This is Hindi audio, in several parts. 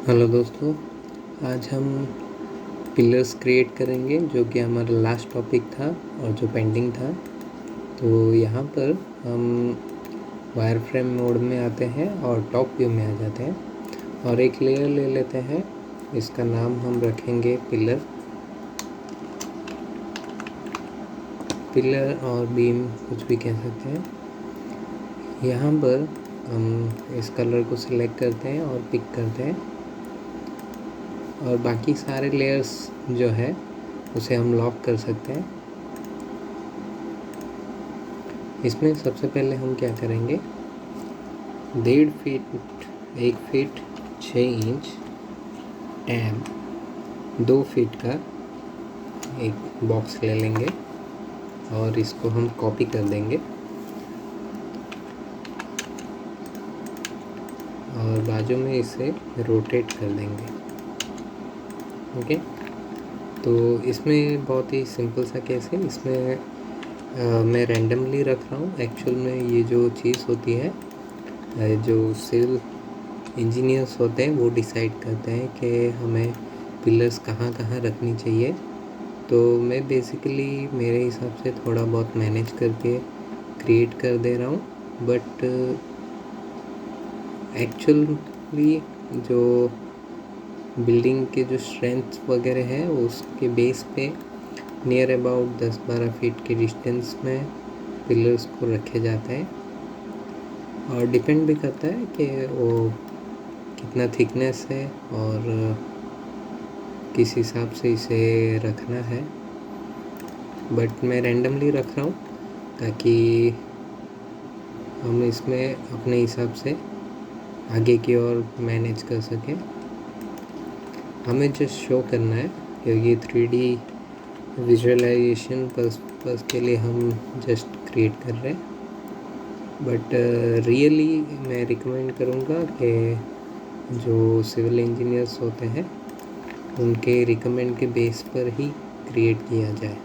हेलो दोस्तों, आज हम पिलर्स क्रिएट करेंगे जो कि हमारा लास्ट टॉपिक था और जो पेंडिंग था। तो यहाँ पर हम वायर फ्रेम मोड में आते हैं और टॉप व्यू में आ जाते हैं और एक लेयर ले लेते हैं। इसका नाम हम रखेंगे पिलर और बीम कुछ भी कह सकते हैं। यहाँ पर हम इस कलर को सिलेक्ट करते हैं और पिक करते हैं और बाकी सारे लेयर्स जो है उसे हम लॉक कर सकते हैं। इसमें सबसे पहले हम क्या करेंगे, 1.5 feet 1 feet 6 inch tab 2 feet का एक बॉक्स ले लेंगे और इसको हम कॉपी कर देंगे और बाजू में इसे रोटेट कर देंगे। ओके, तो इसमें बहुत ही सिंपल सा केस है। इसमें मैं रैंडमली रख रहा हूँ। एक्चुअल में ये जो चीज़ होती है, जो सिविल इंजीनियर्स होते हैं वो डिसाइड करते हैं कि हमें पिलर्स कहाँ कहाँ रखनी चाहिए। तो मैं बेसिकली मेरे हिसाब से थोड़ा बहुत मैनेज करके क्रिएट कर दे रहा हूँ, बट एक्चुअली जो बिल्डिंग के जो स्ट्रेंथ वगैरह है उसके बेस पे नियर अबाउट 10-12 फीट के डिस्टेंस में पिलर्स को रखे जाते हैं और डिपेंड भी करता है कि वो कितना थिकनेस है और किस हिसाब से इसे रखना है। बट मैं रैंडमली रख रहा हूँ ताकि हम इसमें अपने हिसाब से आगे की ओर मैनेज कर सकें। हमें जस्ट शो करना है क्योंकि ये 3D विजुअलाइजेशन पर्पस के लिए हम जस्ट क्रिएट कर रहे हैं। बट रियली मैं रिकमेंड करूँगा कि जो सिविल इंजीनियर्स होते हैं उनके रिकमेंड के बेस पर ही क्रिएट किया जाए।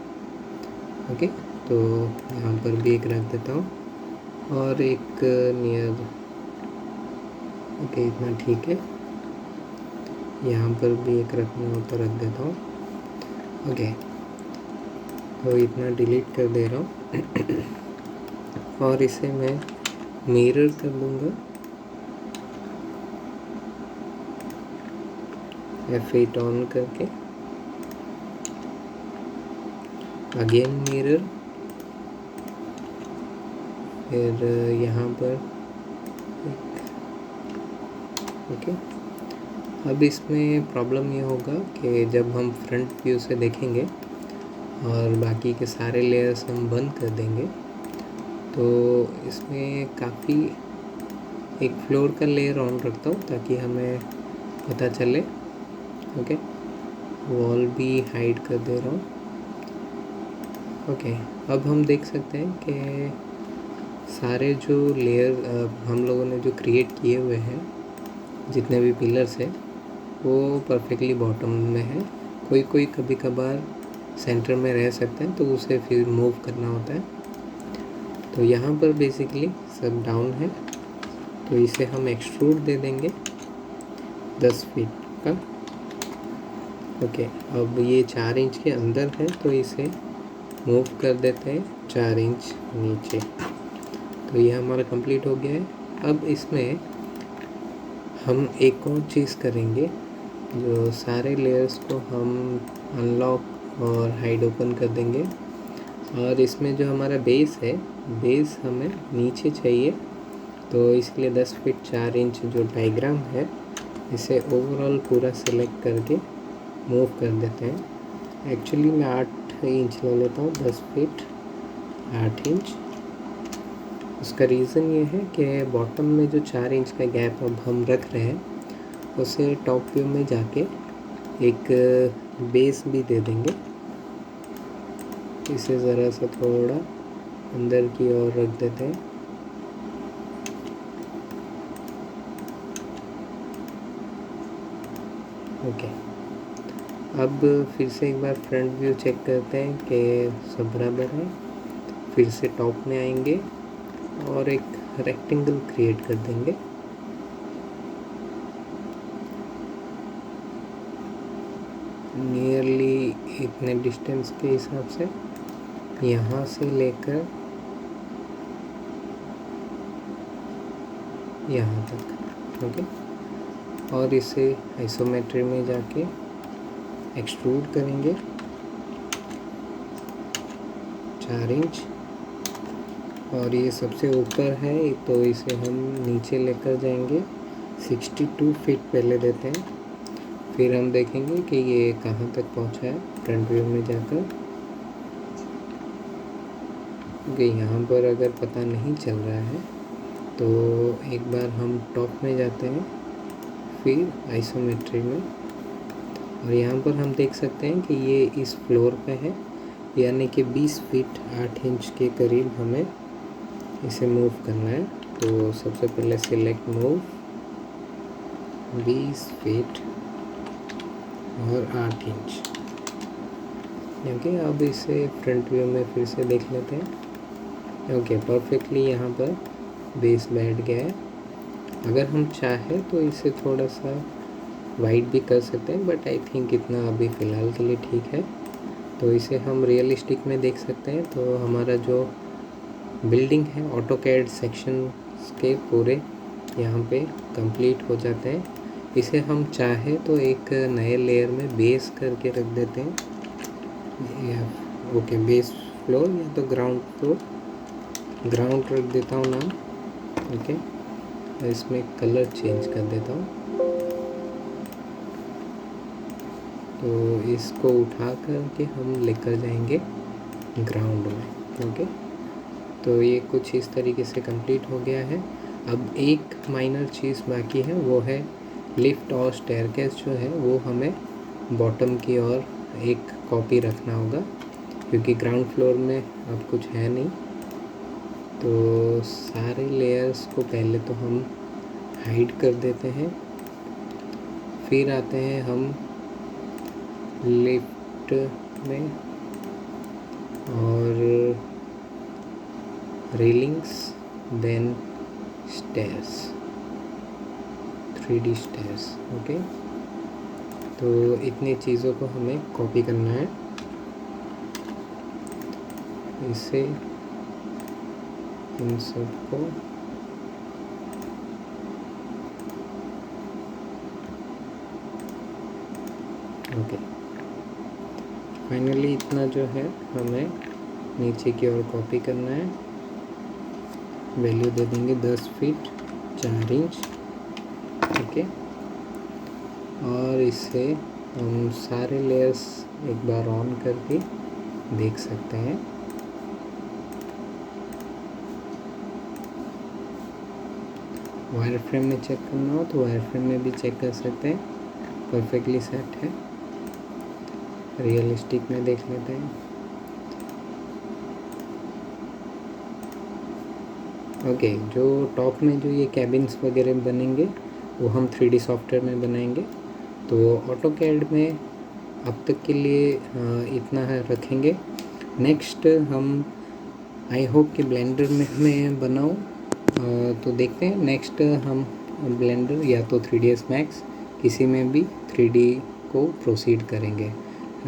ओके, तो यहाँ पर भी एक रख देता हूँ और एक नियर ओके इतना ठीक है। यहाँ पर भी एक रखना हो तो रख देता हूँ। ओके, तो इतना डिलीट कर दे रहा हूँ और इसे मैं मिरर कर दूँगा F8 ऑन करके। अगेन मिरर, फिर यहाँ पर ओके। अब इसमें प्रॉब्लम ये होगा कि जब हम फ्रंट व्यू से देखेंगे और बाकी के सारे लेयर्स हम बंद कर देंगे तो इसमें काफ़ी एक फ्लोर का लेयर ऑन रखता हूँ ताकि हमें पता चले। ओके, वॉल भी हाइड कर दे रहा हूँ। ओके, अब हम देख सकते हैं कि सारे जो लेयर हम लोगों ने जो क्रिएट किए हुए हैं, जितने भी पिलर्स हैं वो परफेक्टली बॉटम में है। कोई कोई कभी कभार सेंटर में रह सकते हैं तो उसे फिर मूव करना होता है। तो यहाँ पर बेसिकली सब डाउन है तो इसे हम एक्सट्रूड दे देंगे 10 फीट का। ओके, अब ये 4 इंच के अंदर है तो इसे मूव कर देते हैं 4 इंच नीचे। तो ये हमारा कंप्लीट हो गया है। अब इसमें हम एक और चीज़ करेंगे, जो सारे लेयर्स को हम अनलॉक और हाइड ओपन कर देंगे और इसमें जो हमारा बेस है, बेस हमें नीचे चाहिए। तो इसलिए 10 फीट 4 इंच जो डायग्राम है इसे ओवरऑल पूरा सिलेक्ट करके मूव कर देते हैं। एक्चुअली मैं 8 इंच ले लेता हूँ, 10 फीट 8 इंच। उसका रीज़न ये है कि बॉटम में जो 4 इंच का गैप अब हम रख रहे हैं उसे टॉप व्यू में जाके एक बेस भी दे देंगे। इसे ज़रा सा थोड़ा अंदर की ओर रख देते हैं। ओके, अब फिर से एक बार फ्रंट व्यू चेक करते हैं कि सब बराबर है। फिर से टॉप में आएंगे और एक रेक्टेंगल क्रिएट कर देंगे। नियरली इतने डिस्टेंस के हिसाब से यहाँ से लेकर यहाँ तक। ओके, और इसे आइसोमेट्री में जाके एक्सट्रूड करेंगे 4 इंच, और ये सबसे ऊपर है तो इसे हम नीचे लेकर जाएंगे 62 फीट पहले देते हैं, फिर हम देखेंगे कि ये कहाँ तक पहुँचा है फ्रंट व्यू में जाकर। कि यहाँ पर अगर पता नहीं चल रहा है तो एक बार हम टॉप में जाते हैं, फिर आइसोमेट्री में, और यहाँ पर हम देख सकते हैं कि ये इस फ्लोर पे है, यानी कि 20 फीट 8 इंच के करीब हमें इसे मूव करना है। तो सबसे पहले सिलेक्ट मूव 20 फीट और 8 इंच। ओके, अब इसे फ्रंट व्यू में फिर से देख लेते हैं। ओके, परफेक्टली यहाँ पर बेस बैठ गया है। अगर हम चाहें तो इसे थोड़ा सा वाइड भी कर सकते हैं, बट आई थिंक इतना अभी फ़िलहाल के लिए ठीक है। तो इसे हम रियलिस्टिक में देख सकते हैं। तो हमारा जो बिल्डिंग है ऑटोकैड सेक्शन के पूरे यहाँ पे कंप्लीट हो जाते हैं। इसे हम चाहे तो एक नए लेयर में बेस करके रख देते हैं। ओके, बेस फ्लोर या तो ग्राउंड फ्लोर, ग्राउंड रख देता हूँ नाम। ओके, इसमें कलर चेंज कर देता हूँ। तो इसको उठा कर के हम लेकर जाएंगे ग्राउंड में। ओके, तो ये कुछ इस तरीके से कंप्लीट हो गया है। अब एक माइनर चीज़ बाकी है, वो है लिफ्ट और स्टेयरकेस जो है वो हमें बॉटम की ओर एक कॉपी रखना होगा, क्योंकि ग्राउंड फ्लोर में अब कुछ है नहीं। तो सारे लेयर्स को पहले तो हम हाइड कर देते हैं, फिर आते हैं हम लिफ्ट में और railings, then stairs, 3D stairs. Okay, तो इतनी चीज़ों को हमें कॉपी करना है। इसे इन सबको ओके, फाइनली इतना जो है हमें नीचे की ओर कॉपी करना है। वैल्यू दे देंगे 10 फीट 4 इंच। ओके, और इसे हम सारे लेयर्स एक बार ऑन करके देख सकते हैं। वायर फ्रेम में चेक करना हो तो वायर फ्रेम में भी चेक कर सकते हैं, परफेक्टली सेट है। रियलिस्टिक में देख लेते हैं। ओके, जो टॉप में जो ये कैबिन्स वगैरह बनेंगे वो हम 3D सॉफ्टवेयर में बनाएंगे। तो ऑटोकैड में अब तक के लिए इतना है रखेंगे। नेक्स्ट हम आई होप कि ब्लेंडर में मैं बनाऊँ, तो देखते हैं। नेक्स्ट हम ब्लेंडर या तो 3ds Max किसी में भी 3D को प्रोसीड करेंगे।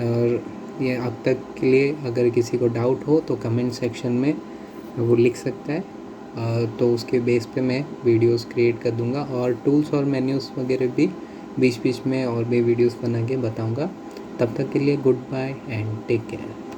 और ये अब तक के लिए अगर किसी को डाउट हो तो कमेंट सेक्शन में वो लिख सकता है, तो उसके बेस पे मैं वीडियोस क्रिएट कर दूंगा, और टूल्स और मेन्यूज़ वगैरह भी बीच बीच में और भी वीडियोस बना के बताऊंगा। तब तक के लिए good bye and take care.